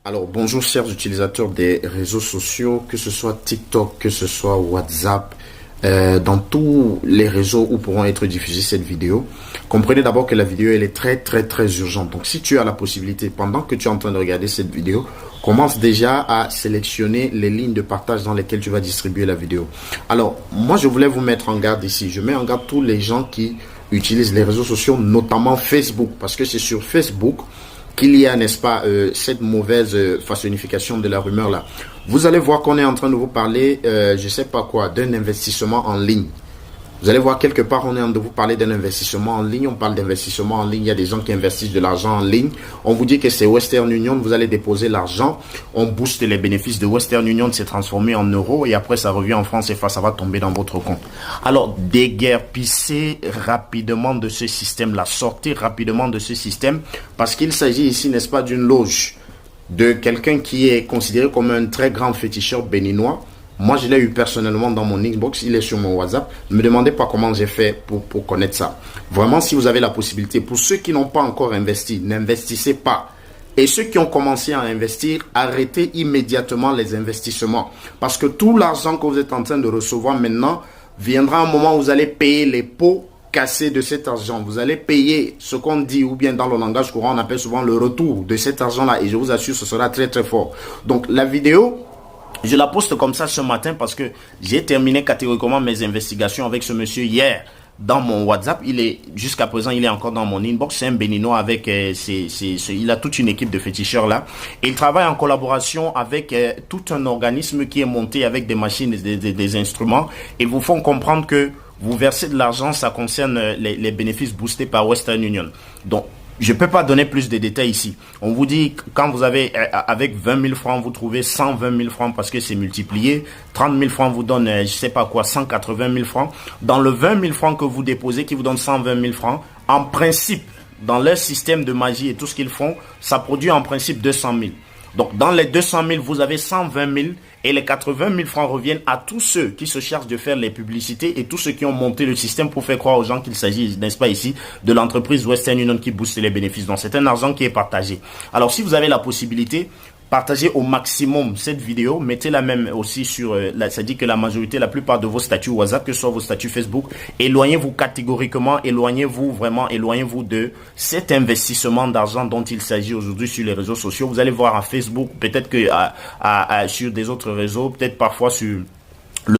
Alors, bonjour chers utilisateurs des réseaux sociaux, que ce soit TikTok, que ce soit WhatsApp, dans tous les réseaux où pourront être diffusées cette vidéo. Comprenez d'abord que la vidéo, elle est très urgente. Donc, si tu as la possibilité, pendant que tu es en train de regarder cette vidéo, commence déjà à sélectionner les lignes de partage dans lesquelles tu vas distribuer la vidéo. Alors, moi, je voulais vous mettre en garde ici. Je mets en garde tous les gens qui utilisent les réseaux sociaux, notamment Facebook, parce que c'est sur Facebook qu'il y a, n'est-ce pas, cette mauvaise façonnification de la rumeur là. Vous allez voir qu'on est en train de vous parler, je sais pas quoi, d'un investissement en ligne. Vous allez voir quelque part, on est en train de vous parler d'un investissement en ligne. On parle d'investissement en ligne. Il y a des gens qui investissent de l'argent en ligne. On vous dit que c'est Western Union. Vous allez déposer l'argent. On booste les bénéfices de Western Union. C'est transformé en euros. Et après, ça revient en France CFA. Ça va tomber dans votre compte. Alors, déguerpissez rapidement de ce système-là. Sortez rapidement de ce système. Parce qu'il s'agit ici, n'est-ce pas, d'une loge de quelqu'un qui est considéré comme un très grand féticheur béninois. Moi, je l'ai eu personnellement dans mon Xbox, il est sur mon WhatsApp. Ne me demandez pas comment j'ai fait pour connaître ça. Vraiment, si vous avez la possibilité, pour ceux qui n'ont pas encore investi, n'investissez pas. Et ceux qui ont commencé à investir, arrêtez immédiatement les investissements. Parce que tout l'argent que vous êtes en train de recevoir maintenant, viendra un moment où vous allez payer les pots cassés de cet argent. Vous allez payer ce qu'on dit, ou bien dans le langage courant, on appelle souvent le retour de cet argent-là. Et je vous assure, ce sera très fort. Donc, la vidéo, je la poste comme ça ce matin parce que j'ai terminé catégoriquement mes investigations avec ce monsieur hier dans mon WhatsApp. Jusqu'à présent, il est encore dans mon inbox. C'est un Béninois avec, il a toute une équipe de féticheurs là. Et il travaille en collaboration avec tout un organisme qui est monté avec des machines, des instruments. Et vous font comprendre que vous versez de l'argent, ça concerne les bénéfices boostés par Western Union. Donc, je ne peux pas donner plus de détails ici. On vous dit, quand vous avez, avec 20 000 francs, vous trouvez 120 000 francs parce que c'est multiplié. 30 000 francs vous donne, je sais pas quoi, 180 000 francs. Dans le 20 000 francs que vous déposez, qui vous donne 120 000 francs, en principe, dans leur système de magie et tout ce qu'ils font, ça produit en principe 200 000. Donc, dans les 200 000, vous avez 120 000 et les 80 000 francs reviennent à tous ceux qui se chargent de faire les publicités et tous ceux qui ont monté le système pour faire croire aux gens qu'il s'agit, n'est-ce pas ici, de l'entreprise Western Union qui booste les bénéfices. Donc, c'est un argent qui est partagé. Alors, si vous avez la possibilité, partagez au maximum cette vidéo, mettez-la même aussi sur, ça dit que la majorité, la plupart de vos statuts WhatsApp, que ce soit vos statuts Facebook, éloignez-vous catégoriquement, éloignez-vous de cet investissement d'argent dont il s'agit aujourd'hui sur les réseaux sociaux. Vous allez voir à Facebook, peut-être que sur des autres réseaux, peut-être parfois sur